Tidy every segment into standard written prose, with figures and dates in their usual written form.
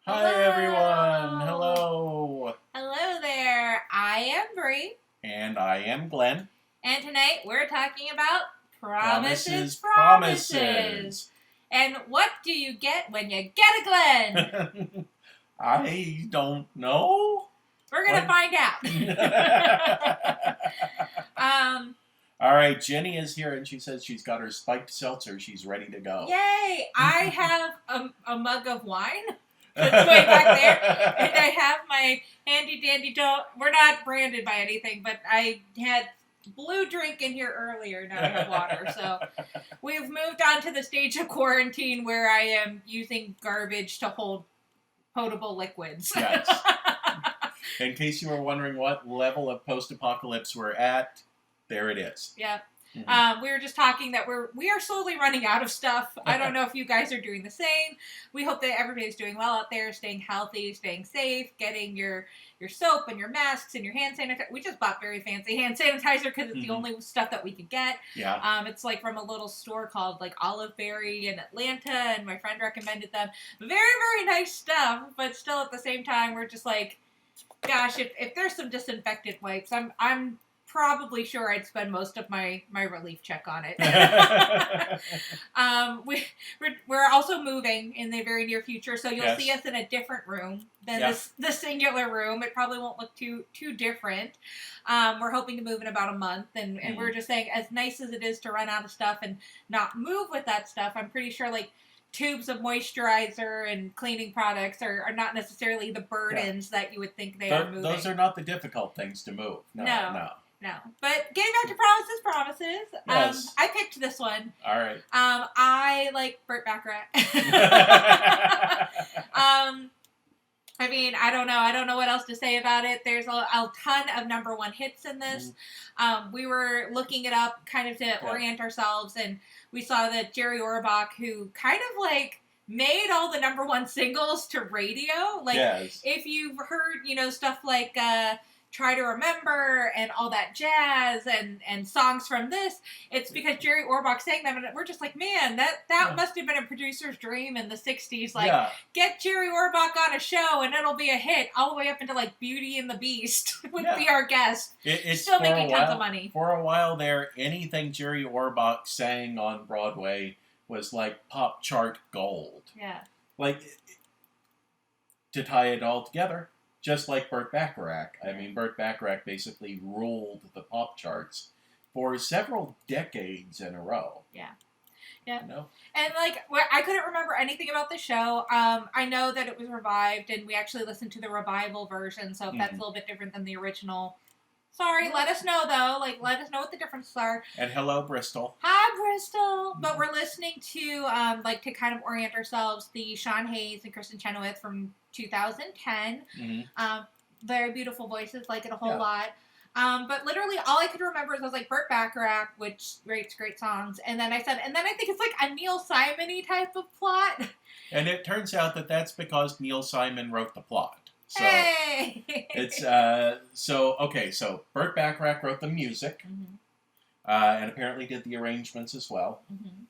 Hi everyone! Hello! Hello there! I am Bree. And I am Glenn. And tonight we're talking about Promises. And what do you get when you get a Glenn? I don't know. We're going to find out. Alright, Jenny is here and she says she's got her spiked seltzer. She's ready to go. Yay! I have a mug of wine. It's way back there. And I have my handy dandy we're not branded by anything, but I had blue drink in here earlier. Now I have water. So we've moved on to the stage of quarantine where I am using garbage to hold potable liquids. Yes. In case you were wondering what level of post-apocalypse we're at, there it is. Yeah. We were just talking that we are slowly running out of stuff. I don't know if you guys are doing the same. We hope that everybody's doing well out there, staying healthy, staying safe, getting your soap and your masks and your hand sanitizer. We just bought very fancy hand sanitizer because it's the only stuff that we could get. Yeah. It's like from a little store called like Olive Berry in Atlanta, and my friend recommended them. Very, very nice stuff, but still at the same time, we're just like, gosh, if there's some disinfectant wipes, I'm probably sure I'd spend most of my relief check on it. We're also moving in the very near future, so you'll see us in a different room than the singular room. It probably won't look too different. We're hoping to move in about a month, and we're just saying, as nice as it is to run out of stuff and not move with that stuff, I'm pretty sure like tubes of moisturizer and cleaning products are not necessarily the burdens that you would think they are moving. Those are not the difficult things to move. No. But getting back to Promises. Yes. I picked this one. All right. I like Burt Bacharach. I mean, I don't know what else to say about it. There's a ton of number one hits in this. We were looking it up kind of to orient ourselves, and we saw that Jerry Orbach, who kind of like made all the number one singles to radio. Like, if you've heard, stuff like Try to Remember and all that jazz and songs from this, it's because Jerry Orbach sang them, and we're just like, man, that must have been a producer's dream in the 60s. Like, get Jerry Orbach on a show and it'll be a hit, all the way up into like Beauty and the Beast would be our guest. It's still making tons of money. For a while there, anything Jerry Orbach sang on Broadway was like pop chart gold. Yeah. Like, to tie it all together, just like Burt Bacharach. I mean, Burt Bacharach basically ruled the pop charts for several decades in a row. Yeah. Yeah. You know? And, like, I couldn't remember anything about the show. I know that it was revived, and we actually listened to the revival version, so if that's a little bit different than the original, sorry, let us know, though. Like, let us know what the differences are. And hello, Bristol. Hi, Bristol! But we're listening to, to kind of orient ourselves, the Sean Hayes and Kristen Chenoweth from 2010. Very beautiful voices, like it a whole lot. But literally all I could remember is I was like, Burt Bacharach, which writes great songs. And then I think it's like a Neil Simon-y type of plot. And it turns out that that's because Neil Simon wrote the plot. So it's, so Burt Bacharach wrote the music. And apparently did the arrangements as well.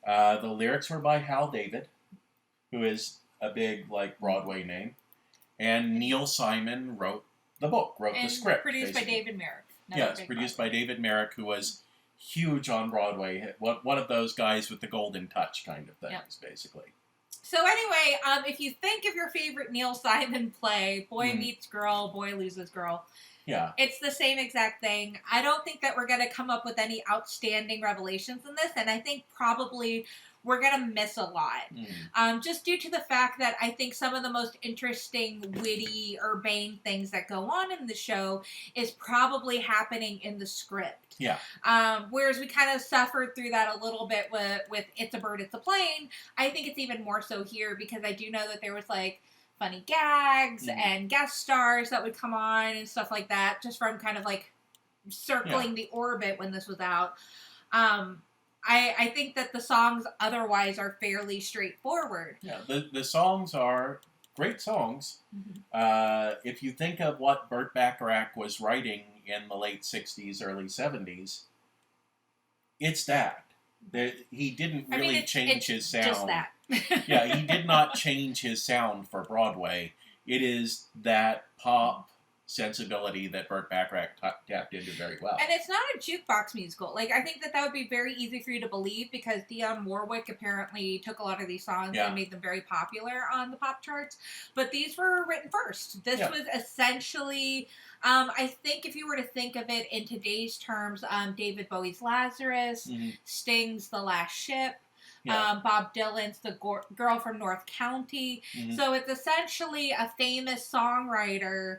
The lyrics were by Hal David, who is a big, like, Broadway name. And Neil Simon wrote the book, the script. Produced by David Merrick. Yes, produced by David Merrick, who was huge on Broadway. One of those guys with the golden touch kind of things, basically. So anyway, if you think of your favorite Neil Simon play, Boy Meets Girl, Boy Loses Girl, it's the same exact thing. I don't think that we're going to come up with any outstanding revelations in this, and I think probably we're going to miss a lot. Just due to the fact that I think some of the most interesting, witty, urbane things that go on in the show is probably happening in the script. Yeah. Whereas we kind of suffered through that a little bit with It's a Bird, It's a Plane. I think it's even more so here because I do know that there was like funny gags and guest stars that would come on and stuff like that, just from kind of like circling the orbit when this was out. I think that the songs otherwise are fairly straightforward. Yeah, the songs are great songs. If you think of what Burt Bacharach was writing in the late 60s, early 70s, it's that. He didn't really change his sound. Just that. Yeah, he did not change his sound for Broadway. it is that pop sensibility that Burt Bacharach tapped into very well. And it's not a jukebox musical. Like, I think that would be very easy for you to believe because Dionne Warwick apparently took a lot of these songs and made them very popular on the pop charts. But these were written first. This was essentially, I think if you were to think of it in today's terms, David Bowie's Lazarus, Sting's The Last Ship, Bob Dylan's The Girl from North County. So it's essentially a famous songwriter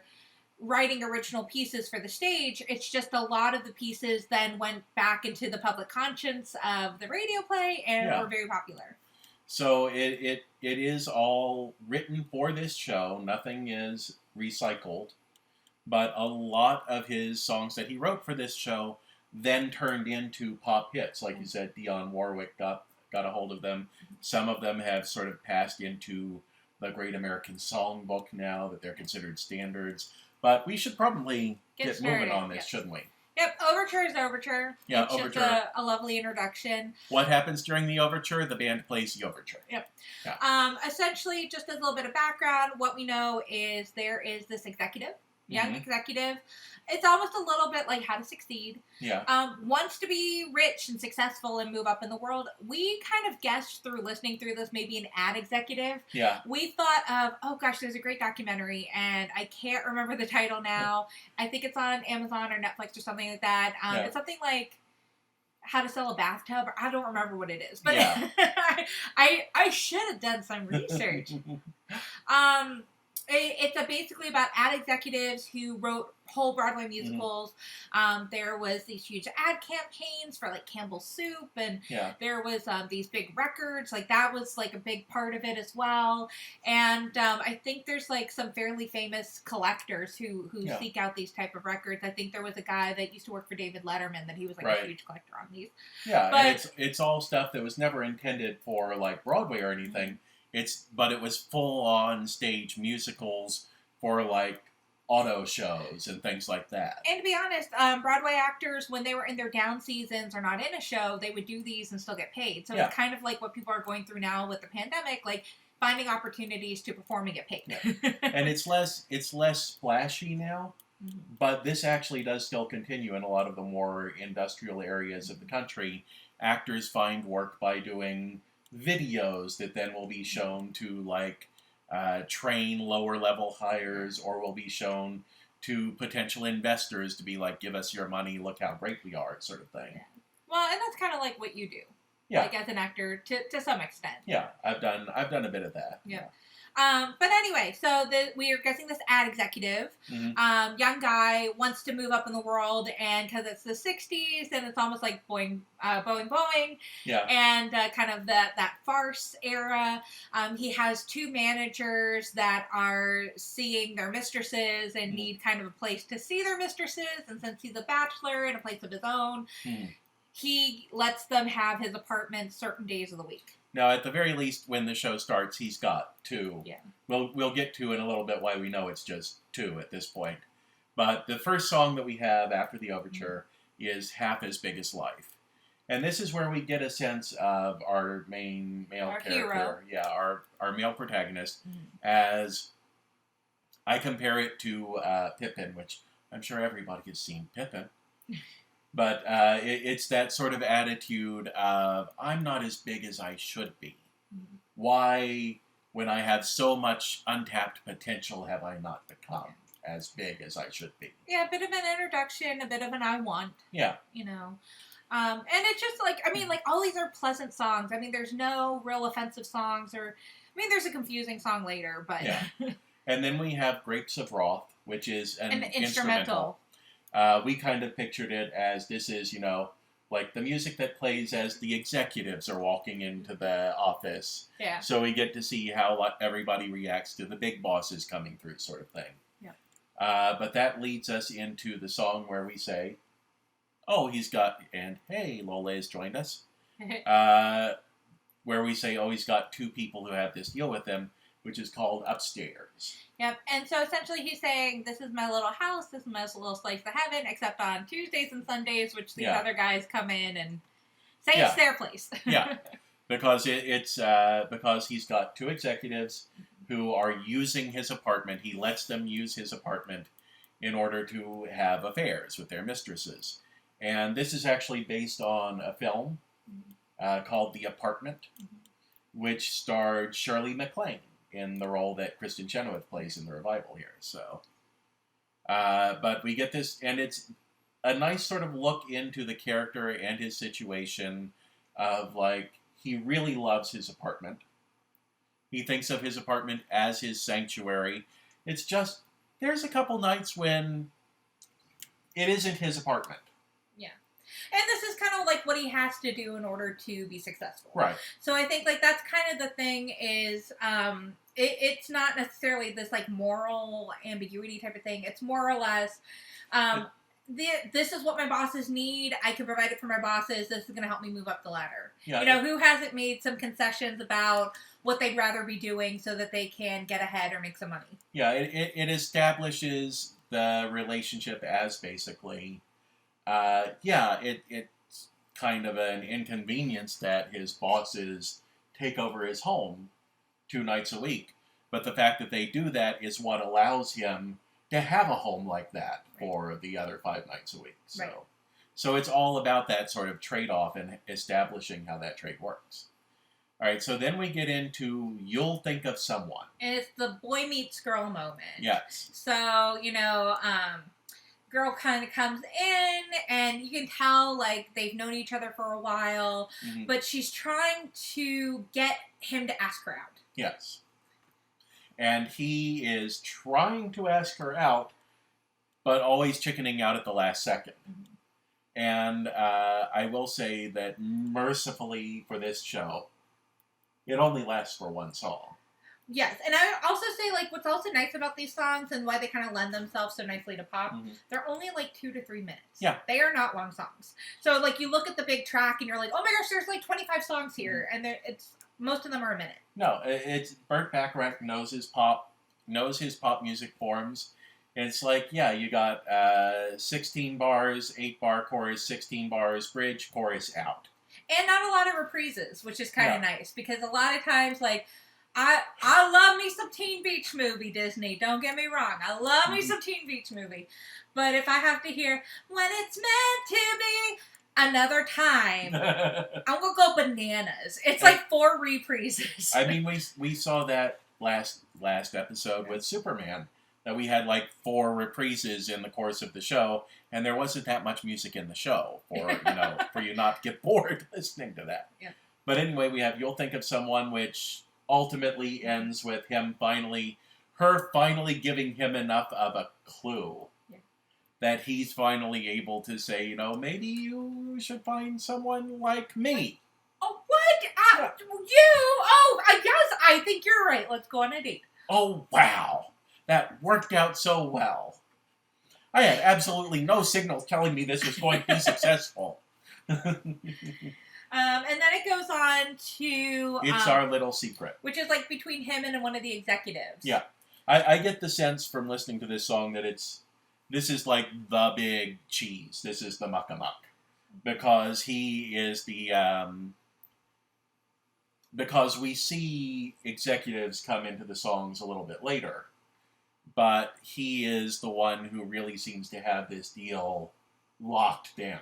writing original pieces for the stage. It's just a lot of the pieces then went back into the public conscience of the radio play and were very popular. So it is all written for this show. Nothing is recycled. But a lot of his songs that he wrote for this show then turned into pop hits. Like you said, Dionne Warwick got a hold of them. Some of them have sort of passed into the Great American Songbook now, that they're considered standards. But we should probably get moving on this, shouldn't we? Yep, overture is overture. Yeah, it's overture. Just a lovely introduction. What happens during the overture? The band plays the overture. Yep. Yeah. Essentially, just as a little bit of background, what we know is there is this executive, young executive. It's almost a little bit like How to Succeed. Yeah. Wants to be rich and successful and move up in the world. We kind of guessed through listening through this, maybe an ad executive. Yeah. We thought of, oh gosh, there's a great documentary, and I can't remember the title now. I think it's on Amazon or Netflix or something like that. It's something like How to Sell a Bathtub, or I don't remember what it is. But I should have done some research. It's basically about ad executives who wrote whole Broadway musicals. There was these huge ad campaigns for like Campbell's Soup, and there was these big records. Like that was like a big part of it as well. And I think there's like some fairly famous collectors who seek out these type of records. I think there was a guy that used to work for David Letterman that he was like a huge collector on these. Yeah, but it's all stuff that was never intended for like Broadway or anything. But it was full-on stage musicals for, like, auto shows and things like that. And to be honest, Broadway actors, when they were in their down seasons or not in a show, they would do these and still get paid. So it's kind of like what people are going through now with the pandemic, like finding opportunities to perform and get paid. And it's less splashy now, but this actually does still continue in a lot of the more industrial areas of the country. Actors find work by doing videos that then will be shown to like train lower level hires, or will be shown to potential investors to be like, give us your money, look how great we are, sort of thing. Well, and that's kind of like what you do, like as an actor to some extent. Yeah, I've done a bit of that. Yeah. But anyway, so we are guessing this ad executive, young guy, wants to move up in the world, and because it's the 60s, and it's almost like Boing, and kind of that farce era. He has two managers that are seeing their mistresses and need kind of a place to see their mistresses, and since he's a bachelor in a place of his own, he lets them have his apartment certain days of the week. Now, at the very least, when the show starts, he's got two. Yeah. We'll get to in a little bit why we know it's just two at this point. But the first song that we have after the overture is Half as Big as Life. And this is where we get a sense of our main male character. Hero. Yeah, our male protagonist. As I compare it to Pippin, which I'm sure everybody has seen Pippin. But it's that sort of attitude of, I'm not as big as I should be. Why, when I have so much untapped potential, have I not become as big as I should be? Yeah, a bit of an introduction, a bit of an I want. Yeah. You know. And it's just like, I mean, like, all these are pleasant songs. I mean, there's no real offensive songs, there's a confusing song later, but... Yeah. And then we have Grapes of Wrath, which is an instrumental. We kind of pictured it as this is, like the music that plays as the executives are walking into the office. Yeah. So we get to see how everybody reacts to the big bosses coming through, sort of thing. Yeah. But that leads us into the song where we say, hey, Lola has joined us. Where we say, he's got two people who have this deal with him, which is called Upstairs. Yep, and so essentially he's saying, this is my little house, this is my little slice of heaven, except on Tuesdays and Sundays, which these other guys come in and say it's their place. Yeah, because it's because he's got two executives who are using his apartment. He lets them use his apartment in order to have affairs with their mistresses. And this is actually based on a film called The Apartment, which starred Shirley MacLaine in the role that Kristen Chenoweth plays in the revival here. So, but we get this, and it's a nice sort of look into the character and his situation of, like, he really loves his apartment. He thinks of his apartment as his sanctuary. It's just, there's a couple nights when it isn't his apartment. Yeah. And this is kind of like what he has to do in order to be successful. Right. So I think, like, that's kind of the thing is, it's not necessarily this, like, moral ambiguity type of thing. It's more or less, this is what my bosses need. I can provide it for my bosses. This is going to help me move up the ladder. Yeah, you know, who hasn't made some concessions about what they'd rather be doing so that they can get ahead or make some money? Yeah, it establishes the relationship as basically, it's kind of an inconvenience that his bosses take over his home 2 nights a week. But the fact that they do that is what allows him to have a home like that for the other 5 nights a week. So, so it's all about that sort of trade-off and establishing how that trade works. All right, so then we get into You'll Think of Someone. And it's the boy meets girl moment. Yes. So, you know, girl kind of comes in, and you can tell, like, they've known each other for a while, but she's trying to get him to ask her out. Yes. And he is trying to ask her out, but always chickening out at the last second. And I will say that mercifully for this show, it only lasts for 1 song. Yes, and I also say, like, what's also nice about these songs and why they kind of lend themselves so nicely to pop, they're only, like, 2 to 3 minutes. Yeah. They are not long songs. So, like, you look at the big track and you're like, oh my gosh, there's, like, 25 songs here, and most of them are a minute. No, it's Burt Bacharach knows his pop music forms. And it's like, yeah, you got 16 bars, 8-bar chorus, 16 bars, bridge, chorus, out. And not a lot of reprises, which is kind of nice, because a lot of times, like, I love me some Teen Beach Movie, Disney. Don't get me wrong. I love me some Teen Beach Movie. But if I have to hear, when it's meant to be another time, I'm going to go bananas. It's like 4 reprises. I mean, we saw that last episode with Superman, that we had like 4 reprises in the course of the show, and there wasn't that much music in the show for you not to get bored listening to that. Yeah. But anyway, we have You'll Think of Someone, which ultimately ends with her finally giving him enough of a clue that he's finally able to say, you know, maybe you should find someone like me. Oh, what? Yes, I think you're right. Let's go on a date. Oh, wow. That worked out so well. I had absolutely no signals telling me this was going to be successful. And then it goes on to... It's Our Little Secret. Which is, like, between him and one of the executives. Yeah. I get the sense from listening to this song that this is, like, the big cheese. This is the muck-a-muck. Because he is the... because we see executives come into the songs a little bit later. But he is the one who really seems to have this deal locked down.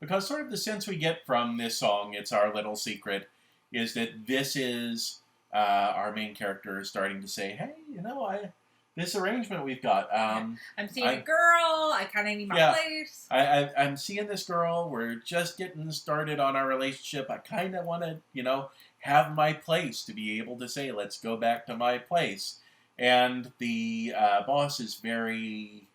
Because sort of the sense we get from this song, It's Our Little Secret, is that this is our main character starting to say, hey, you know, this arrangement we've got. I'm seeing a girl. I kind of need my place. I'm seeing this girl. We're just getting started on our relationship. I kind of want to, you know, have my place to be able to say, let's go back to my place. And the boss is very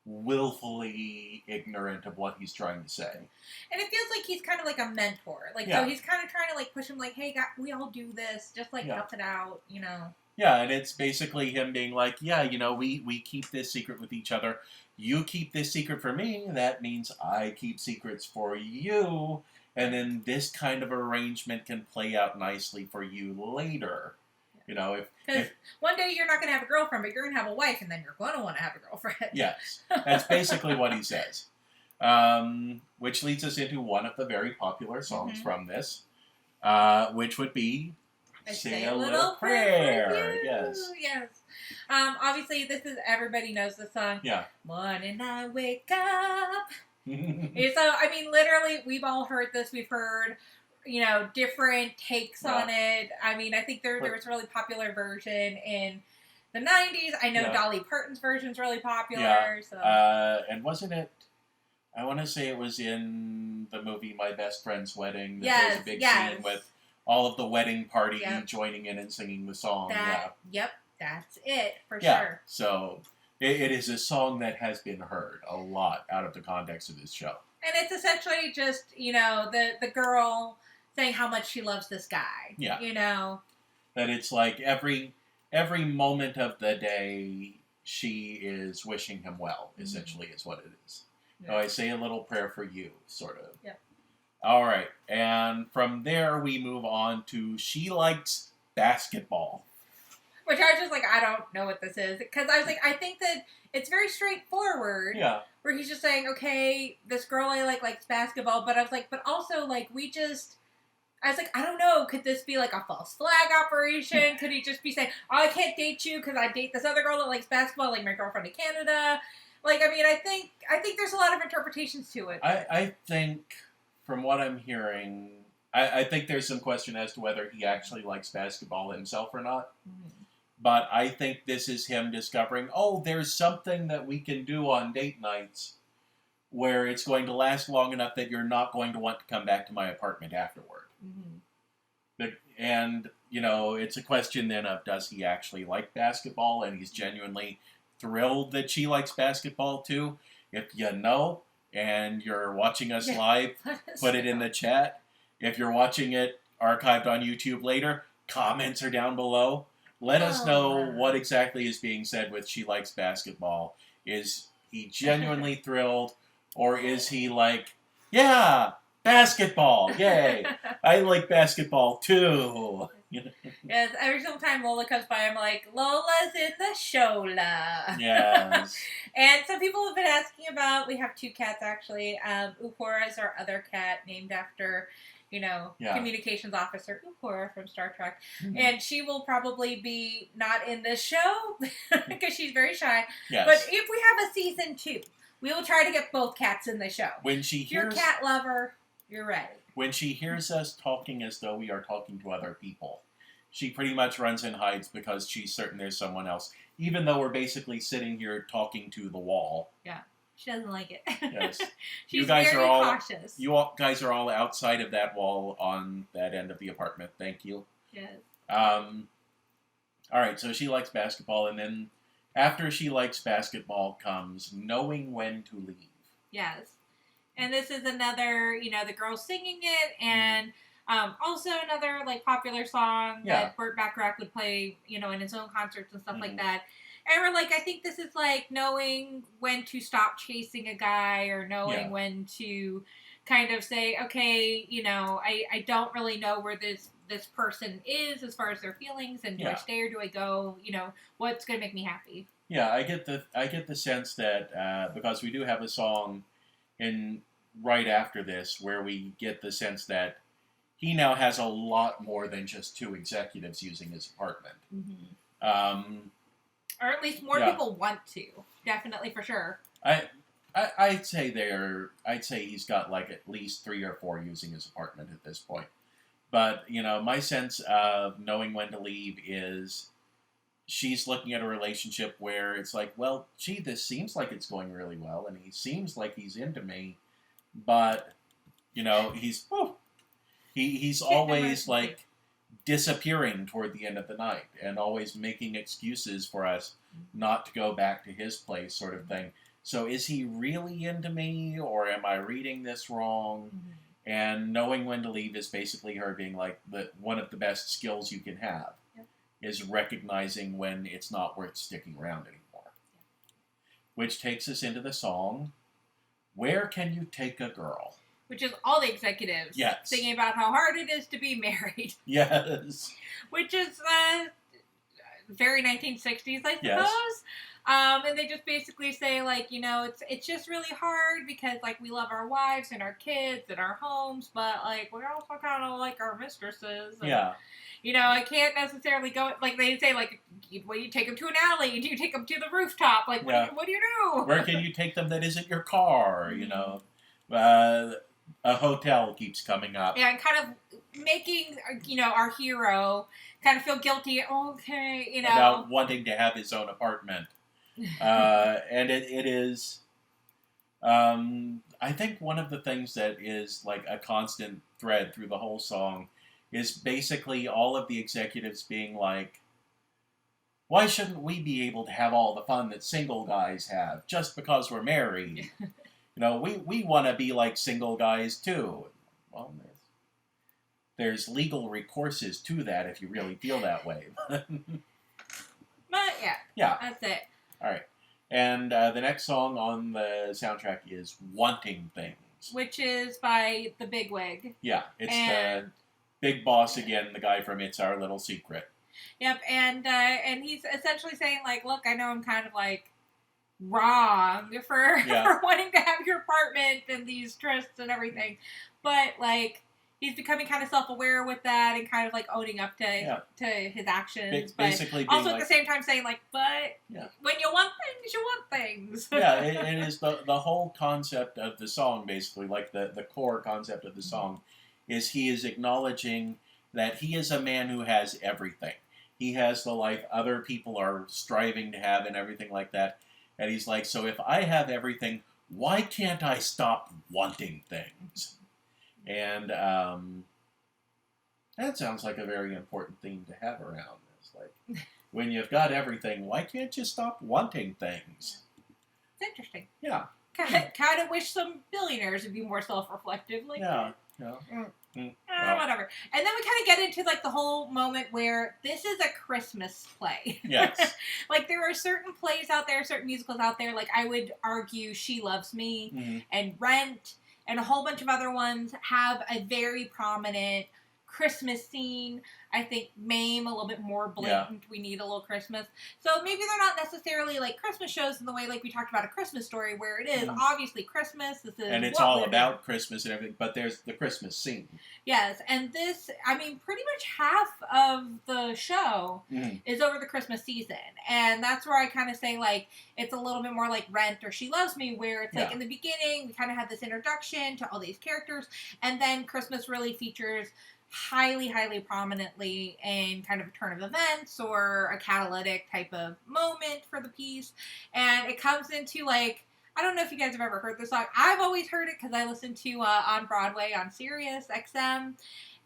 willfully ignorant of what he's trying to say. And it feels like he's kind of like a mentor. Like, so he's kind of trying to, like, push him, like, hey, God, we all do this. Just, like, tough it out, you know. Yeah, and it's basically him being like, yeah, you know, we keep this secret with each other. You keep this secret for me. That means I keep secrets for you. And then this kind of arrangement can play out nicely for you later. You know, because one day you're not going to have a girlfriend, but you're going to have a wife, and then you're going to want to have a girlfriend. Yes, that's basically what he says. Which leads us into one of the very popular songs from this, which would be Say a Little Prayer Yes. Yes. Obviously, everybody knows the song. Yeah. Morning I wake up. So, I mean, literally, we've all heard this. We've heard, different takes on it. I mean, I think there was a really popular version in the 90s. I know Dolly Parton's version's really popular. Yeah. So. And wasn't it, I want to say it was in the movie My Best Friend's Wedding. Yes, there's a big scene with all of the wedding party joining in and singing the song. Yep, that's it, for sure. sure. So, it is a song that has been heard a lot out of the context of this show. And it's essentially just, the girl saying how much she loves this guy. Yeah. That it's like every moment of the day, she is wishing him well, essentially, is what it is. Yeah. So I say a little prayer for you, sort of. Yeah. All right. And from there, we move on to She Likes Basketball. Which I was just like, I don't know what this is. Because I was like, I think that it's very straightforward. Yeah. Where he's just saying, okay, this girl I likes basketball. But I was like, but also, I was like, I don't know. Could this be like a false flag operation? Could he just be saying, oh, I can't date you because I date this other girl that likes basketball, like my girlfriend in Canada? I mean, I think there's a lot of interpretations to it. I think, from what I'm hearing, I think there's some question as to whether he actually likes basketball himself or not. Mm-hmm. But I think this is him discovering, there's something that we can do on date nights where it's going to last long enough that you're not going to want to come back to my apartment afterward. Mm-hmm. And, it's a question then of, does he actually like basketball? And he's genuinely thrilled that she likes basketball too. If you know, and you're watching us live, put it in the chat. If you're watching it archived on YouTube later, comments are down below. Let us know what exactly is being said with She Likes Basketball. Is he genuinely thrilled, or is he like, yeah, basketball, yay, I like basketball too. Yes, every single time Lola comes by, I'm like, Lola's in the shola. Yes. And some people have been asking about, we have two cats actually. Uhura is our other cat, named after, communications officer Uhura from Star Trek. Mm-hmm. And she will probably be not in this show because she's very shy. Yes. But if we have a season 2, we will try to get both cats in the show. When she hears, you're a cat lover, you're ready. When she hears us talking as though we are talking to other people, she pretty much runs and hides because she's certain there's someone else. Even though we're basically sitting here talking to the wall. Yeah, she doesn't like it. Yes. She's very cautious. You guys are all outside of that wall on that end of the apartment. Thank you. Yes. All right, so She Likes Basketball, and then after She Likes Basketball comes Knowing When to Leave. Yes. And this is another, the girls singing it, and also another, popular song that Burt Bacharach would play, in his own concerts and stuff like that. And we're I think this is knowing when to stop chasing a guy, or knowing when to kind of say, okay, I don't really know where this person is as far as their feelings, and do I stay or do I go? What's going to make me happy? Yeah, I get the sense that because we do have a song right after this where we get the sense that he now has a lot more than just 2 executives using his apartment. Mm-hmm. Or at least more people want to. Definitely, for sure. I'd say he's got at least 3 or 4 using his apartment at this point. But, my sense of Knowing When to Leave is she's looking at a relationship where it's well, gee, this seems like it's going really well, and he seems like he's into me, but, he's always, disappearing toward the end of the night, and always making excuses for us not to go back to his place, sort of thing. So is he really into me, or am I reading this wrong? Mm-hmm. And Knowing When to Leave is basically her being one of the best skills you can have. Is recognizing when it's not worth sticking around anymore. Which takes us into the song, Where Can You Take a Girl? Which is all the executives singing about how hard it is to be married. Yes. Which is very 1960s, I suppose. Yes. And they just basically say, it's just really hard because, we love our wives and our kids and our homes, but, we also kind of like our mistresses. And, I can't necessarily go, they say, What do you take them to an alley? Do you take them to the rooftop? Like, what do you do? Where can you take them that isn't your car? You know, a hotel keeps coming up. Yeah, and kind of making, our hero kind of feel guilty. Okay, about wanting to have his own apartment, and it is. I think one of the things that is like a constant thread through the whole song is basically all of the executives being like, why shouldn't we be able to have all the fun that single guys have just because we're married? We want to be like single guys too. Well, there's legal recourses to that if you really feel that way. But yeah, that's it. All right. And the next song on the soundtrack is Wanting Things. Which is by the Bigwig. Yeah, it's the big boss again, the guy from It's Our Little Secret. Yep, and he's essentially saying, like, look, I know I'm kind of, like, wrong for wanting to have your apartment and these trysts and everything. But, like, he's becoming kind of self-aware with that and kind of, like, owning up to his actions. Basically but also at the same time saying, like, but when you want things, you want things. Yeah, it is the whole concept of the song, basically, like the core concept of the song, is he is acknowledging that he is a man who has everything. He has the life other people are striving to have and everything like that. And he's like, so if I have everything, why can't I stop wanting things? And that sounds like a very important theme to have around this. Like, when you've got everything, why can't you stop wanting things? It's interesting. Yeah. Kind of wish some billionaires would be more self-reflective. Like, whatever. And then we kind of get into, like, the whole moment where this is a Christmas play. Yes. Like, there are certain plays out there, certain musicals out there. Like, I would argue She Loves Me and Rent and a whole bunch of other ones have a very prominent Christmas scene. I think Mame, a little bit more blatant. We need a little Christmas. So maybe they're not necessarily like Christmas shows in the way like we talked about A Christmas Story, where it is obviously Christmas. This is and it's all about Christmas and everything, but there's the Christmas scene. Yes, and this, I mean, pretty much half of the show is over the Christmas season. And that's where I kind of say, like, it's a little bit more like Rent or She Loves Me, where it's like in the beginning, we kind of have this introduction to all these characters, and then Christmas really features highly prominently in kind of a turn of events or a catalytic type of moment for the piece. And it comes into, like, I don't know if you guys have ever heard this song. I've always heard it because I listen to on Broadway on Sirius XM,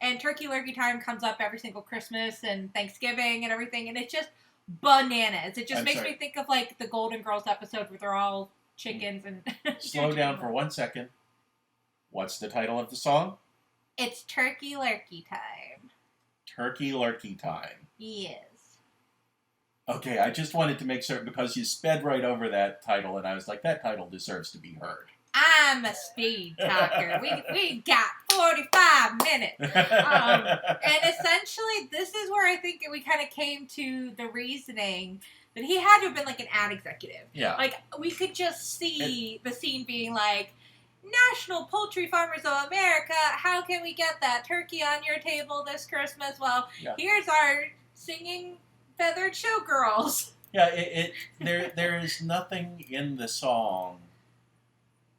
and Turkey Lurkey Time comes up every single Christmas and Thanksgiving and everything, and it's just bananas. It just makes me think of, like, the Golden Girls episode where they're all chickens and slow down for 1 second. What's the title of the song? It's Turkey Lurkey Time. Turkey Lurkey Time. Yes. Okay, I just wanted to make certain because you sped right over that title, and I was like, that title deserves to be heard. I'm a speed talker. we got 45 minutes. And essentially, this is where I think we kind of came to the reasoning that he had to have been like an ad executive. Yeah. Like, we could just see the scene being like, National Poultry Farmers of America, how can we get that turkey on your table this Christmas? Well, here's our singing feathered showgirls. Yeah, there is nothing in the song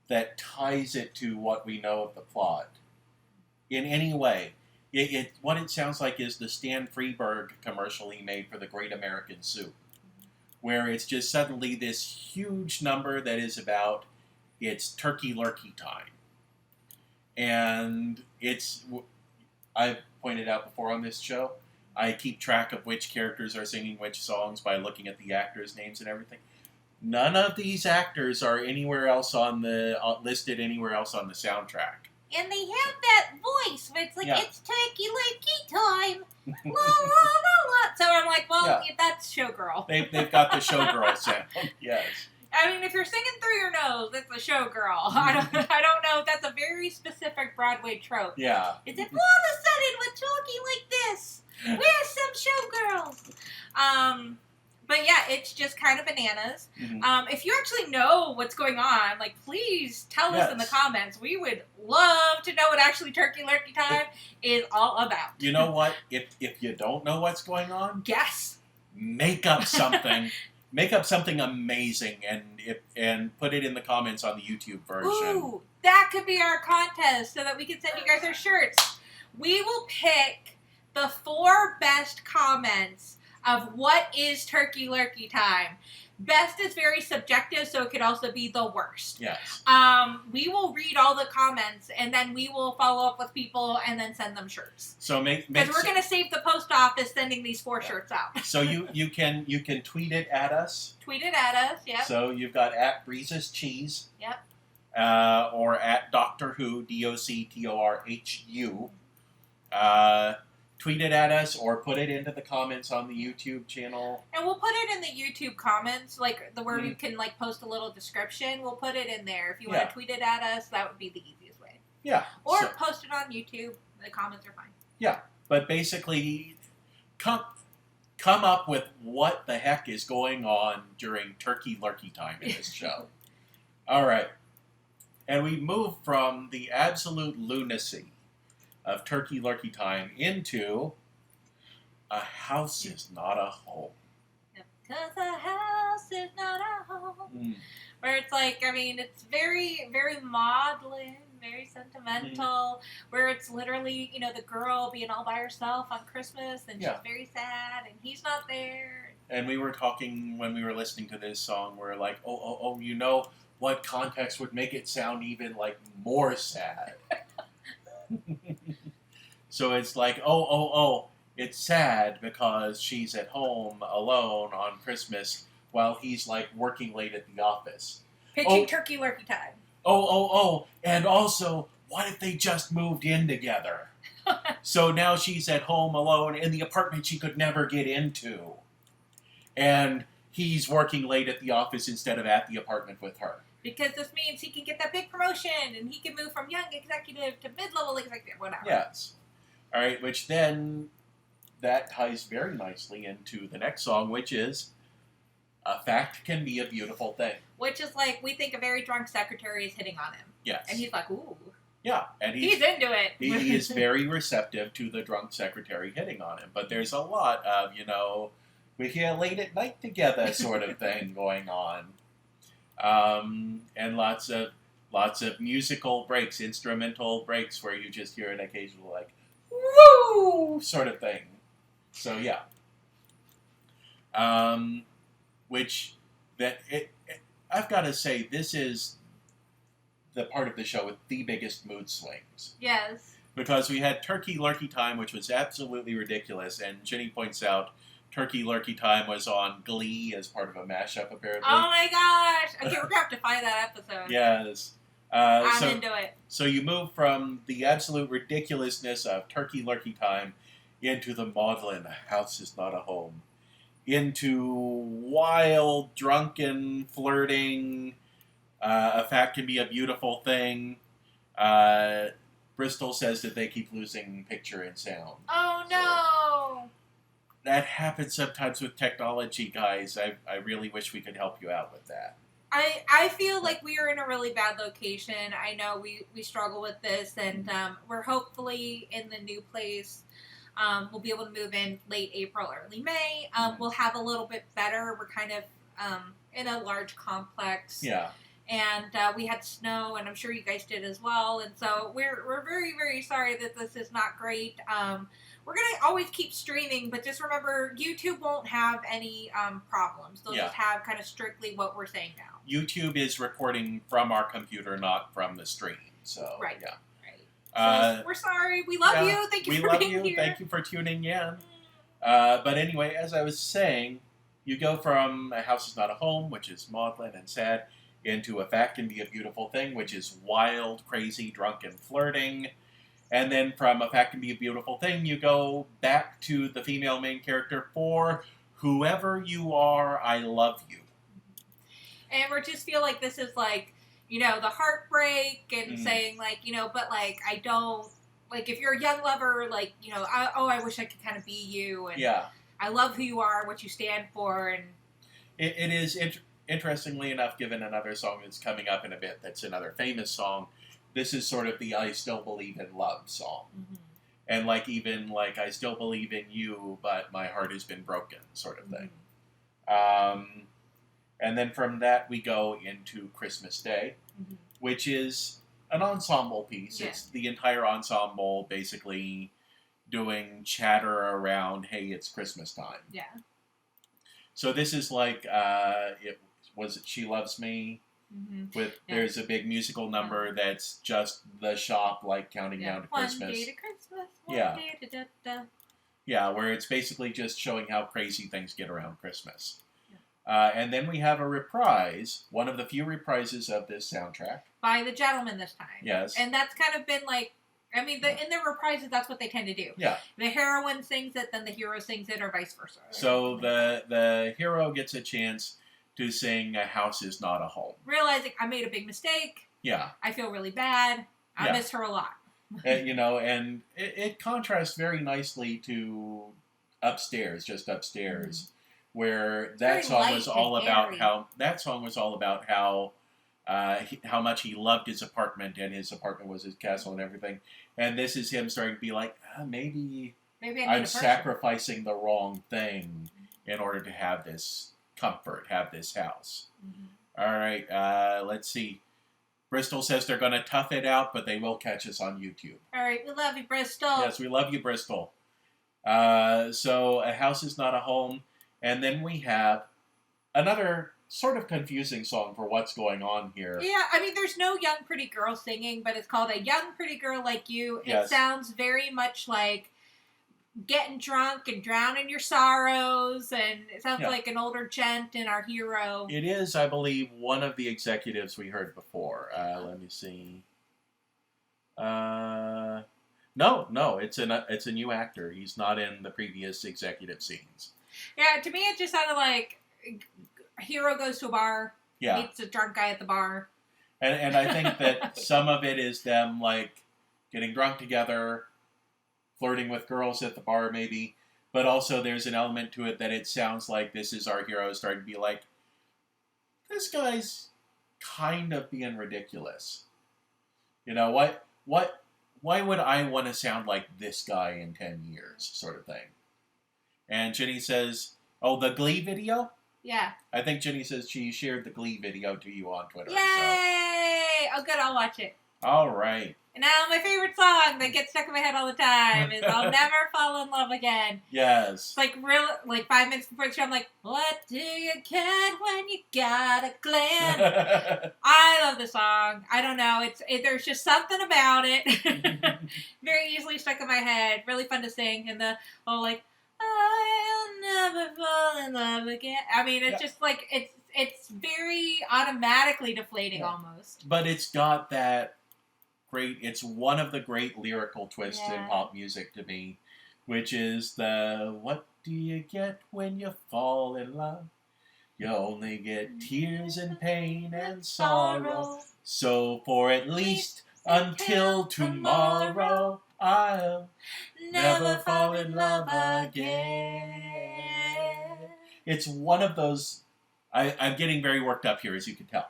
that ties it to what we know of the plot in any way. What it sounds like is the Stan Freberg commercial he made for the Great American Soup, where it's just suddenly this huge number that is about it's Turkey Lurkey Time. And I've pointed out before on this show, I keep track of which characters are singing which songs by looking at the actors' names and everything. None of these actors are anywhere else on the listed anywhere else on the soundtrack. And they have that voice where it's like, it's Turkey Lurkey Time. La, la, la, la. So I'm like, well, that's Showgirl. They've got the Showgirl sound, yes. I mean, if you're singing through your nose, it's a showgirl. I don't know. That's a very specific Broadway trope. Yeah. It's if all of a sudden we're talking like this, we're some showgirls. But yeah, it's just kind of bananas. If you actually know what's going on, like, please tell us in the comments. We would love to know what actually Turkey Lurkey Time is all about. You know what? If you don't know what's going on, guess. make up something. Make up something amazing and put it in the comments on the YouTube version. Ooh, that could be our contest so that we can send you guys our shirts. We will pick the 4 best comments of what is Turkey Lurkey Time. Best is very subjective, so it could also be the worst. Yes. We will read all the comments, and then we will follow up with people and then send them shirts. So because we're going to save the post office sending these 4 shirts out. So you can tweet it at us. Tweet it at us. Yep. So you've got at Breeze's Cheese. Yep. Or at Doctor Who, DOCTORHU. Tweet it at us or put it into the comments on the YouTube channel. And we'll put it in the YouTube comments, like where you can like post a little description. We'll put it in there. If you want to tweet it at us, that would be the easiest way. Yeah. Or post it on YouTube. The comments are fine. Yeah. But basically, come up with what the heck is going on during Turkey Lurkey Time in this show. All right. And we move from the absolute lunacy of Turkey Lurkey Time into A House Is Not a Home. Because a house is not a home. Where it's like, I mean, it's very, very maudlin, very sentimental, where it's literally, you know, the girl being all by herself on Christmas, and she's very sad, and he's not there. And we were talking when we were listening to this song, we're like, oh, you know what context would make it sound even, like, more sad? So it's like, it's sad because she's at home alone on Christmas while he's, like, working late at the office. Pitching Turkey Lurkey Time. And also, what if they just moved in together? So now she's at home alone in the apartment she could never get into. And he's working late at the office instead of at the apartment with her. Because this means he can get that big promotion, and he can move from young executive to mid-level executive, whatever. Yes. All right, which then, that ties very nicely into the next song, which is A Fact Can Be a Beautiful Thing. Which is like, we think a very drunk secretary is hitting on him. Yes. And he's like, ooh. Yeah. And he's into it. He is very receptive to the drunk secretary hitting on him. But there's a lot of, you know, we're here late at night together sort of thing going on. And lots of musical breaks, instrumental breaks where you just hear an occasional like, woo! Sort of thing. So, yeah. I've got to say, this is the part of the show with the biggest mood swings. Yes. Because we had Turkey Lurkey Time, which was absolutely ridiculous, and Ginny points out Turkey Lurkey Time was on Glee as part of a mashup, apparently. Oh my gosh! Okay, we're going to have to find that episode. Yes. I'm into it. So you move from the absolute ridiculousness of Turkey Lurkey Time into the maudlin A House Is Not a Home, into wild, drunken, flirting, A Fact Can Be a Beautiful Thing. Bristol says that they keep losing picture and sound. Oh, no! So that happens sometimes with technology, guys. I really wish we could help you out with that. I feel like we are in a really bad location. I know we struggle with this, and we're hopefully in the new place. We'll be able to move in late April, early May. We'll have a little bit better. We're kind of in a large complex. Yeah. And we had snow, and I'm sure you guys did as well. And so we're very, very sorry that this is not great. We're going to always keep streaming, but just remember, YouTube won't have any problems. They'll just have kind of strictly what we're saying now. YouTube is recording from our computer, not from the stream. So, right. Yeah. So we're sorry. We love you. Thank you for being here. We love you. Thank you for tuning in. But anyway, as I was saying, you go from A House Is Not a Home, which is maudlin and sad, into A Fact Can Be a Beautiful Thing, which is wild, crazy, drunken flirting. And then from A Fact Can Be a Beautiful Thing, you go back to the female main character for whoever you are, I love you. And we just feel like this is like, you know, the heartbreak and saying like, you know, but like, I don't, like if you're a young lover, like, you know, I wish I could kind of be you. And I love who you are, what you stand for. And it is, interestingly enough, given another song that's coming up in a bit, that's another famous song, this is sort of the I Still Believe in Love song. And like even like I still believe in you, but my heart has been broken, sort of thing. And then from that we go into Christmas Day, which is an ensemble piece. Yeah. It's the entire ensemble basically doing chatter around, hey, it's Christmas time. Yeah. So this is like, She Loves Me? With there's a big musical number that's just the shop like counting down to Christmas. One day to Christmas. One day to da-da. Yeah, where it's basically just showing how crazy things get around Christmas. And then we have a reprise, one of the few reprises of this soundtrack. By the gentleman this time. Yes. And that's kind of been like, I mean, in their reprises, that's what they tend to do. Yeah. The heroine sings it, then the hero sings it, or vice versa. So the hero gets a chance to sing A House Is Not a Home. Realizing I made a big mistake. Yeah. I feel really bad. I miss her a lot. And, and it contrasts very nicely to Upstairs, just Upstairs, where that song was all about how much he loved his apartment, and his apartment was his castle and everything. And this is him starting to be like, maybe I'm sacrificing the wrong thing in order to have this comfort, have this house. All right, let's see. Bristol says they're going to tough it out, but they will catch us on YouTube. All right, we love you, Bristol. Yes, we love you, Bristol. So A House Is Not a Home. And then we have another sort of confusing song for what's going on here. Yeah, I mean, there's no young pretty girl singing, but it's called A Young Pretty Girl Like You. It sounds very much like getting drunk and drowning your sorrows, and it sounds like an older gent and our hero. It is, I believe, one of the executives we heard before. Let me see. No, it's a new actor. He's not in the previous executive scenes. Yeah, to me it just sounded like a hero goes to a bar, meets a drunk guy at the bar. And I think that some of it is them, like, getting drunk together, flirting with girls at the bar, maybe. But also there's an element to it that it sounds like this is our hero starting to be like, this guy's kind of being ridiculous. Why would I want to sound like this guy in 10 years, sort of thing? And Jenny says, oh, the Glee video? Yeah. I think Jenny says she shared the Glee video to you on Twitter. Yay! So. Oh, good. I'll watch it. All right. And now my favorite song that gets stuck in my head all the time is I'll Never Fall in Love Again. Yes. It's like 5 minutes before the show, I'm like, what do you get when you got a gland? I love the song. I don't know. There's just something about it. Very easily stuck in my head. Really fun to sing. And the I'll never fall in love again. I mean, it's just like, it's very automatically deflating almost. But it's got that it's one of the great lyrical twists in pop music to me, which is the, what do you get when you fall in love? You only get tears and pain and sorrow. So for at least until tomorrow, I'll never fall in love again. It's one of those, I'm getting very worked up here, as you can tell.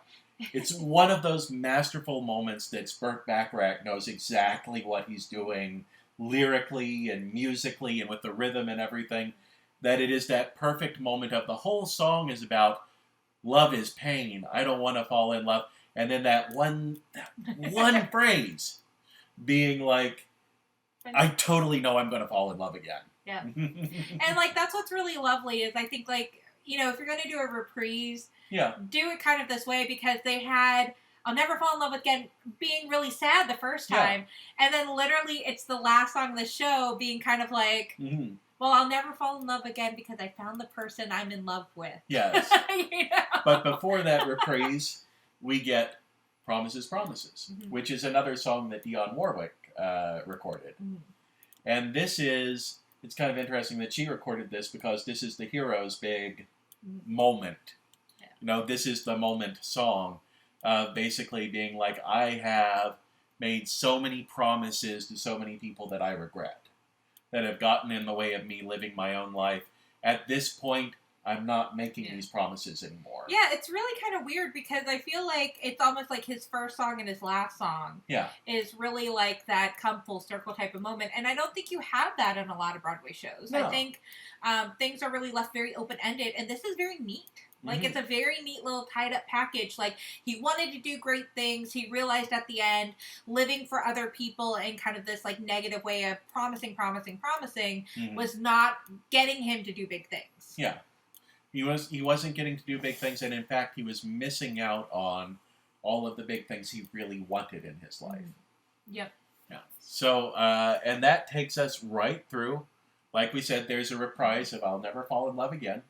It's one of those masterful moments that Burt Bacharach knows exactly what he's doing lyrically and musically and with the rhythm and everything, that it is that perfect moment of the whole song is about love is pain, I don't want to fall in love, and then that one phrase being like, I totally know I'm going to fall in love again. Yeah. And that's what's really lovely is I think if you're going to do a reprise, do it kind of this way, because they had I'll Never Fall in Love Again being really sad the first time. And then literally it's the last song of the show being kind of like, well, I'll never fall in love again because I found the person I'm in love with. Yes. But before that reprise, we get Promises, Promises, which is another song that Dionne Warwick recorded. And it's kind of interesting that she recorded this because this is the hero's big moment. This is the moment song of basically being like, I have made so many promises to so many people that I regret, that have gotten in the way of me living my own life. At this point, I'm not making these promises anymore. Yeah, it's really kind of weird because I feel like it's almost like his first song and his last song is really like that come full circle type of moment. And I don't think you have that in a lot of Broadway shows. No. I think things are really left very open-ended, and this is very neat. Like, it's a very neat little tied-up package. Like, he wanted to do great things. He realized at the end, living for other people in kind of this, like, negative way of promising was not getting him to do big things. Yeah. He wasn't getting to do big things, and in fact, he was missing out on all of the big things he really wanted in his life. Yep. Yeah. So, and that takes us right through, like we said, there's a reprise of I'll Never Fall in Love Again,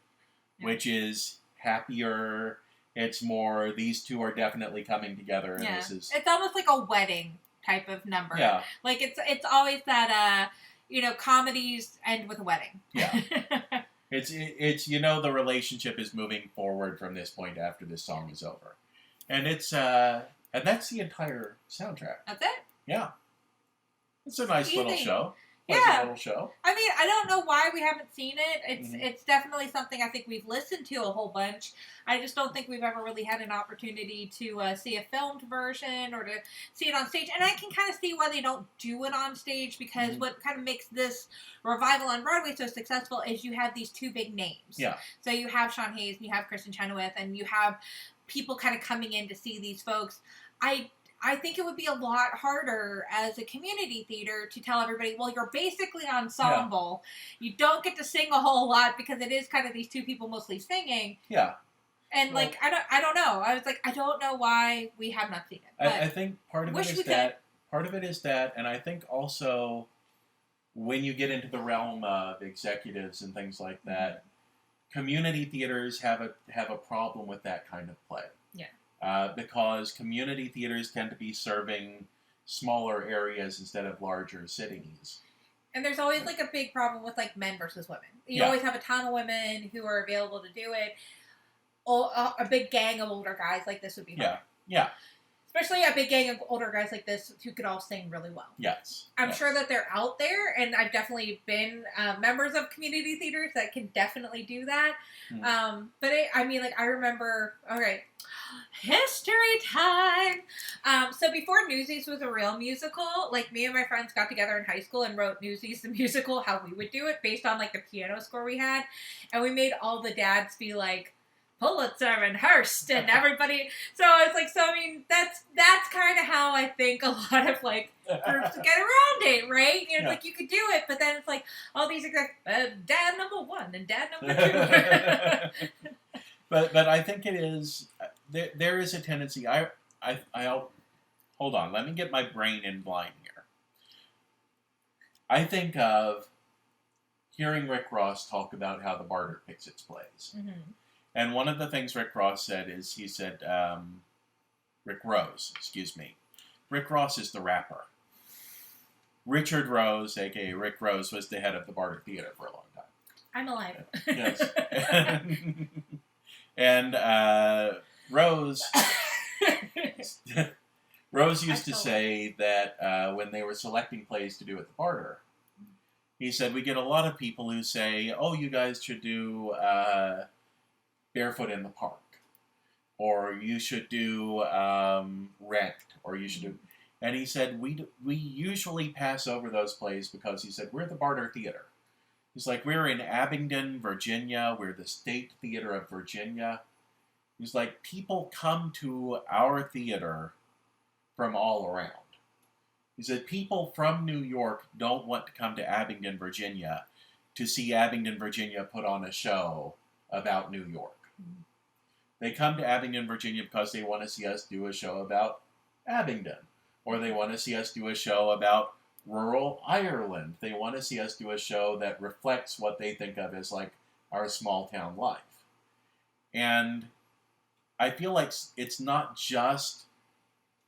which is happier. It's more, these two are definitely coming together. And this is... It's almost like a wedding type of number. Yeah. Like, it's always that, comedies end with a wedding. Yeah. It's the relationship is moving forward from this point after this song is over. And it's, and that's the entire soundtrack. That's it? Yeah. It's a nice little show. Little show. I mean, I don't know why we haven't seen it. It's definitely something I think we've listened to a whole bunch. I just don't think we've ever really had an opportunity to see a filmed version or to see it on stage. And I can kind of see why they don't do it on stage, because what kind of makes this revival on Broadway so successful is you have these two big names. Yeah. So you have Sean Hayes and you have Kristen Chenoweth, and you have people kind of coming in to see these folks. I think it would be a lot harder as a community theater to tell everybody, well, you're basically ensemble. Yeah. You don't get to sing a whole lot because it is kind of these two people mostly singing. Yeah. And, I don't know. I was like, I don't know why we have not seen it. I think part of it is that, and I think also when you get into the realm of executives and things like that, community theaters have a problem with that kind of play. Yeah. Because community theaters tend to be serving smaller areas instead of larger cities. And there's always, a big problem with, men versus women. You always have a ton of women who are available to do it. A big gang of older guys like this would be hard. Yeah. Especially a big gang of older guys like this who could all sing really well. Yes. I'm sure that they're out there, and I've definitely been members of community theaters that can definitely do that. But I remember, history time. So before Newsies was a real musical, me and my friends got together in high school and wrote Newsies the musical, how we would do it based on the piano score we had. And we made all the dads be Pulitzer and Hearst and everybody. So it's that's kind of how I think a lot of groups get around it, right? You could do it, but then it's all these dad number one and dad number two. But I think it is there is a tendency. I'll hold on. Let me get my brain in line here. I think of hearing Rick Ross talk about how the Barter picks its plays. And one of the things Rick Ross said is, Rick Rose, Rick Ross is the rapper. Richard Rose, a.k.a. Rick Rose, was the head of the Barter Theater for a long time. I'm alive. Yes. And Rose used to say that when they were selecting plays to do at the Barter, he said, we get a lot of people who say, oh, you guys should do... Barefoot in the Park, or you should do Rent, or you should do... And he said, we usually pass over those plays because he said, we're the Barter Theater. He's we're in Abingdon, Virginia. We're the State Theater of Virginia. He's people come to our theater from all around. He said, people from New York don't want to come to Abingdon, Virginia to see Abingdon, Virginia put on a show about New York. They come to Abingdon, Virginia because they want to see us do a show about Abingdon. Or they want to see us do a show about rural Ireland. They want to see us do a show that reflects what they think of as our small town life. And I feel it's not just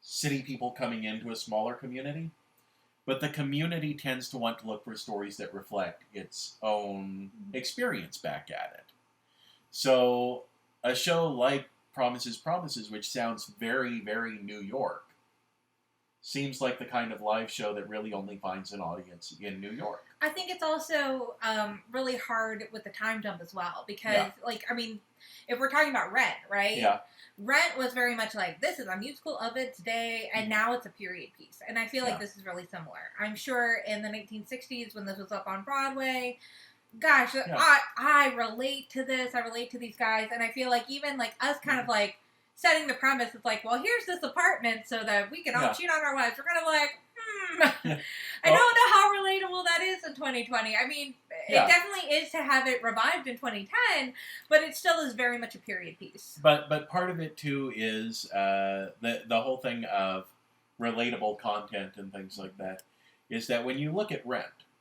city people coming into a smaller community, but the community tends to want to look for stories that reflect its own experience back at it. So a show like Promises, Promises, which sounds very, very New York, seems like the kind of live show that really only finds an audience in New York. I think it's also really hard with the time jump as well because, like, I mean, if we're talking about Rent, right? Yeah. Rent was very much like, this is a musical of its day, and now it's a period piece. And I feel like this is really similar. I'm sure in the 1960s when this was up on Broadway, gosh, I relate to this. I relate to these guys. And I feel like even like us kind of like setting the premise, it's like, well, here's this apartment so that we can all cheat on our wives. We're kind of like, I don't know how relatable that is in 2020. I mean, it definitely is to have it revived in 2010, but it still is very much a period piece. But part of it too is the whole thing of relatable content and things like that is that when you look at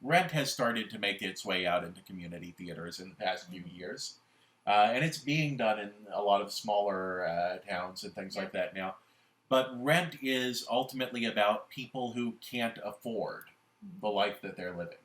Rent has started to make its way out into community theaters in the past few years, and it's being done in a lot of smaller towns and things like that now. But Rent is ultimately about people who can't afford the life that they're living.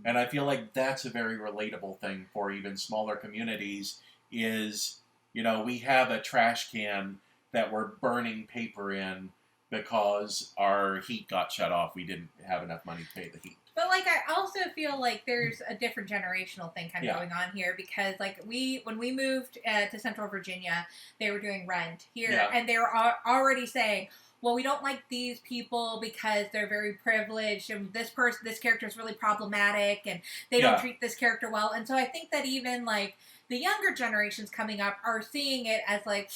And I feel like that's a very relatable thing for even smaller communities is, you know, we have a trash can that we're burning paper in because our heat got shut off. We didn't have enough money to pay the heat. But, like, I also feel like there's a different generational thing kind of going on here because, like, when we moved to Central Virginia, they were doing Rent here, and they were already saying, well, we don't like these people because they're very privileged, and this character is really problematic, and they don't treat this character well. And so I think that even, like, the younger generations coming up are seeing it as, like,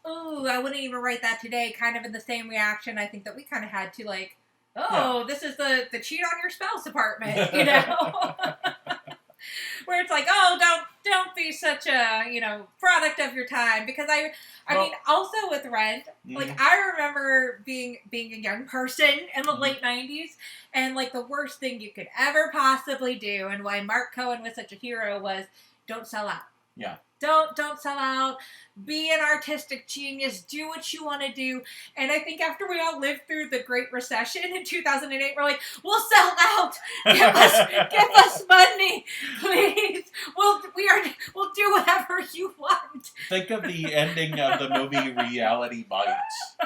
ooh, I wouldn't even write that today, kind of in the same reaction I think that we kind of had to, like, this is the cheat on your spouse apartment, you know? Where it's like, oh, don't be such a, you know, product of your time. Because I mean, also with Rent, like, I remember being a young person in the late 90s, and, like, the worst thing you could ever possibly do, and why Mark Cohen was such a hero, was don't sell out. Yeah. Don't sell out. Be an artistic genius. Do what you want to do. And I think after we all lived through the Great Recession in 2008, we're like, we'll sell out. Give us money, please. We'll do whatever you want. Think of the ending of the movie Reality Bites,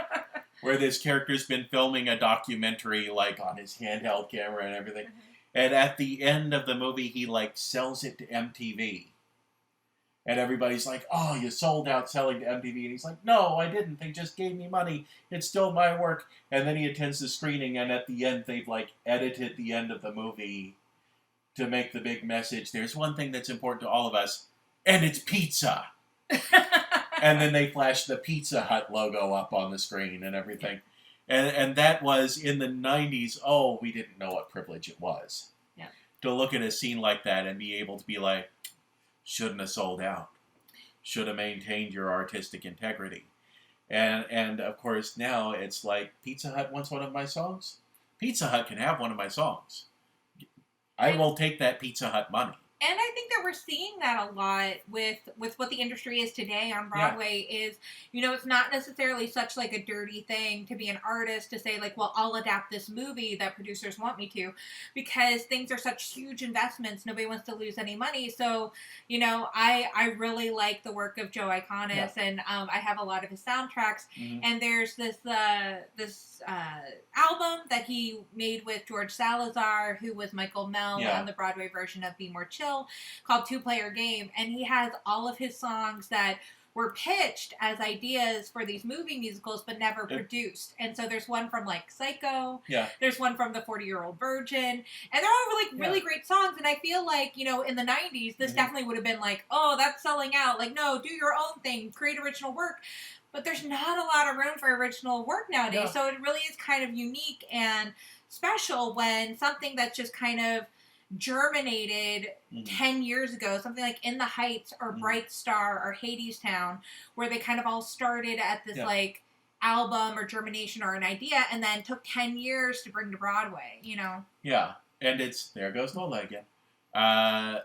where this character's been filming a documentary, like, on his handheld camera and everything. And at the end of the movie, he, like, sells it to MTV. And everybody's like, oh, you sold out selling to MTV. And he's like, no, I didn't. They just gave me money. It's still my work. And then he attends the screening, and at the end, they've, like, edited the end of the movie to make the big message. There's one thing that's important to all of us, and it's pizza. And then they flash the Pizza Hut logo up on the screen and everything. And that was, in the 90s, we didn't know what privilege it was. Yeah. To look at a scene like that and be able to be like, shouldn't have sold out. Should have maintained your artistic integrity. And of course, now it's like, Pizza Hut wants one of my songs? Pizza Hut can have one of my songs. I will take that Pizza Hut money. And I think that we're seeing that a lot with what the industry is today on Broadway is, you know, it's not necessarily such like a dirty thing to be an artist to say like, well, I'll adapt this movie that producers want me to, because things are such huge investments. Nobody wants to lose any money. So, you know, I really like the work of Joe Iconis, and I have a lot of his soundtracks. And there's this album that he made with George Salazar, who was Michael Mell on the Broadway version of Be More Chill, called Two Player Game, and he has all of his songs that were pitched as ideas for these movie musicals but never produced. And so there's one from like Psycho, there's one from The 40-Year-Old Virgin, and they're all like really great songs. And I feel like, you know, in the 90s this definitely would have been like, oh, that's selling out, like, no, do your own thing, create original work. But there's not a lot of room for original work nowadays. So it really is kind of unique and special when something that's just kind of germinated 10 years ago, something like In the Heights or Bright Star or Hadestown, where they kind of all started at this like album or germination or an idea, and then took 10 years to bring to Broadway, you know? Yeah, and it's, there goes Lola again. I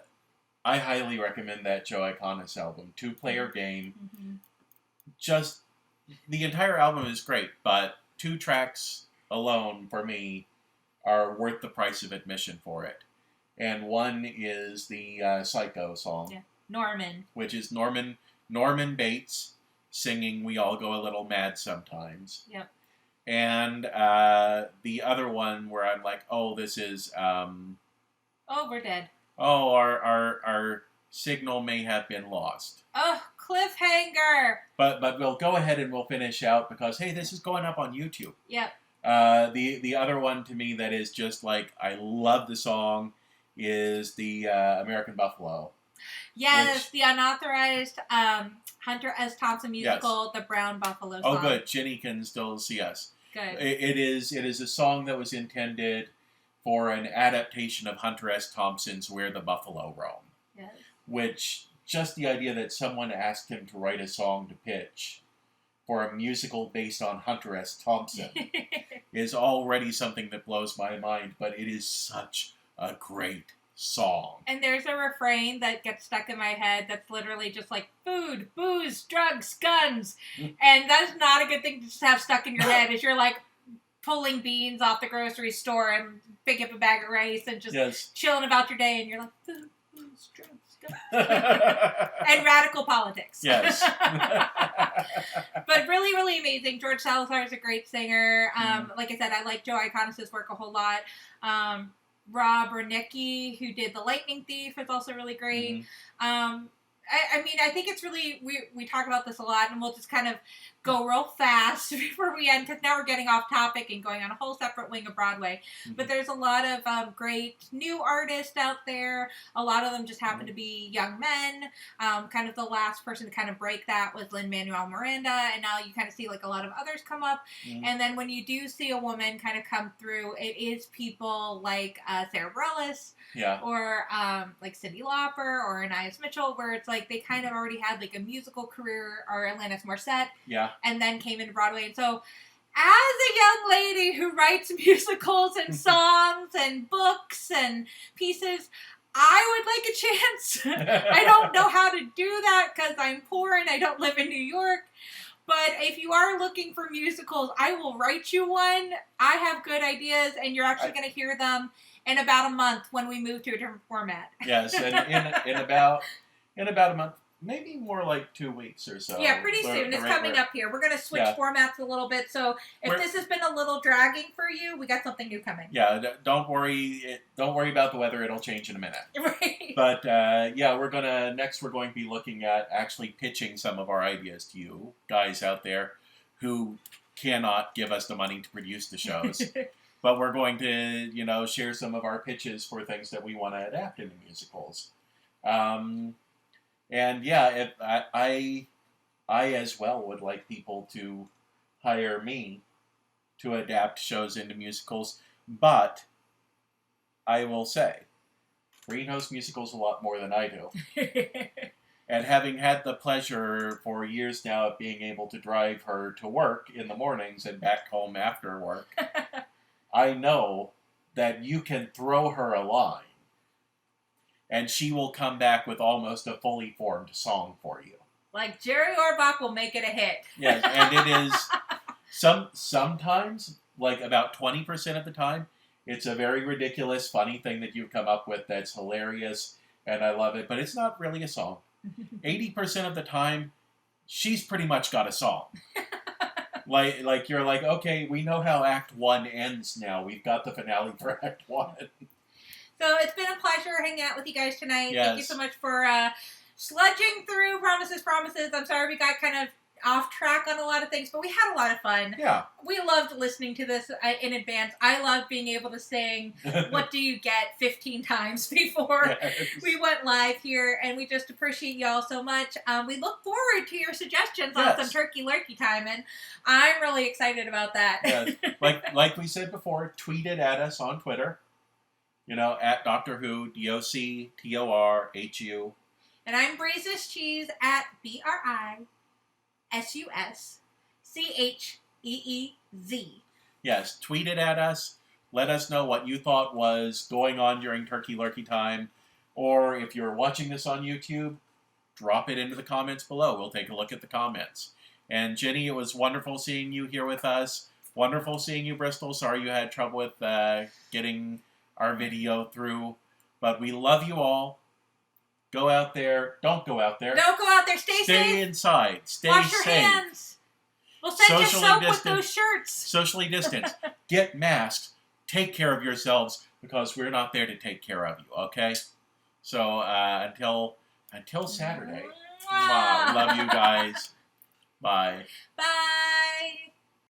highly recommend that Joe Iconis album, Two Player Game. Just, the entire album is great, but 2 tracks alone, for me, are worth the price of admission for it. And one is the Psycho song. Norman. Which is Norman Bates singing We All Go a Little Mad Sometimes. And the other one where I'm like, oh, this is Oh, we're dead. Oh, our signal may have been lost. Oh, cliffhanger. But we'll go ahead and we'll finish out because, hey, this is going up on YouTube. Yep. The other one to me that is just like, I love the song, is the American Buffalo. Yes, the unauthorized Hunter S. Thompson musical, The Brown Buffalo song. Oh, good. Ginny can still see us. Good. It is a song that was intended for an adaptation of Hunter S. Thompson's Where the Buffalo Roam. Yes. Which, just the idea that someone asked him to write a song to pitch for a musical based on Hunter S. Thompson is already something that blows my mind, but it is such a great song. And there's a refrain that gets stuck in my head that's literally just like, food, booze, drugs, guns. And that's not a good thing to just have stuck in your head as you're like pulling beans off the grocery store and picking up a bag of rice and just chilling about your day, and you're like, food, booze, drugs, guns. And radical politics. Yes. But really, really amazing. George Salazar is a great singer. Like I said, I like Joe Iconis' work a whole lot. Rob Roniecki, who did The Lightning Thief, is also really great. I mean, I think it's really, we talk about this a lot, and we'll just kind of go real fast before we end, because now we're getting off topic and going on a whole separate wing of Broadway. But there's a lot of great new artists out there. A lot of them just happen to be young men. Kind of the last person to kind of break that was Lin-Manuel Miranda, and now you kind of see like a lot of others come up. And then when you do see a woman kind of come through, it is people like Sarah Bareilles, or like Cyndi Lauper or Anais Mitchell, where it's like they kind of already had like a musical career, or Alanis Morissette, and then came into Broadway. And so as a young lady who writes musicals and songs and books and pieces, I would like a chance. I don't know how to do that because I'm poor and I don't live in New York. But if you are looking for musicals, I will write you one. I have good ideas, and you're actually going to hear them in about a month when we move to a different format. Yes, and in about a month, maybe more like 2 weeks or so. Yeah, pretty soon. It's coming up here. We're going to switch formats a little bit. So if this has been a little dragging for you, we got something new coming. Yeah, don't worry. Don't worry about the weather. It'll change in a minute. Right. But we're going to be looking at actually pitching some of our ideas to you guys out there who cannot give us the money to produce the shows. But we're going to, share some of our pitches for things that we want to adapt into musicals. And if I as well would like people to hire me to adapt shows into musicals, but I will say, Green hosts musicals a lot more than I do. And having had the pleasure for years now of being able to drive her to work in the mornings and back home after work, I know that you can throw her a line and she will come back with almost a fully formed song for you. Like Jerry Orbach will make it a hit. Yes, and it is sometimes, like about 20% of the time, it's a very ridiculous, funny thing that you've come up with that's hilarious, and I love it, but it's not really a song. 80% of the time, she's pretty much got a song. Like you're like, okay, we know how Act 1 ends now. We've got the finale for Act 1. So it's been a pleasure hanging out with you guys tonight. Yes. Thank you so much for sludging through Promises. I'm sorry we got kind of off track on a lot of things, but we had a lot of fun. Yeah. We loved listening to this in advance. I love being able to sing What Do You Get 15 times before we went live here, and we just appreciate y'all so much. We look forward to your suggestions on some turkey lurkey time, and I'm really excited about that. Yes. Like we said before, tweet it at us on Twitter. At Doctor Who, DOCTORHU. And I'm Breezes Cheese at BRISUSCHEEZ. Yes, tweet it at us. Let us know what you thought was going on during Turkey Lurkey Time. Or if you're watching this on YouTube, drop it into the comments below. We'll take a look at the comments. And Jenny, it was wonderful seeing you here with us. Wonderful seeing you, Bristol. Sorry you had trouble with getting our video through. But we love you all. Go out there. Don't go out there. Don't go out there. Stay safe. Stay inside. Stay Wash your safe. hands. We'll send you soap with those shirts. Socially distanced. Get masked. Take care of yourselves. because we're not there to take care of you, okay? So until Saturday, love you guys. Bye. Bye.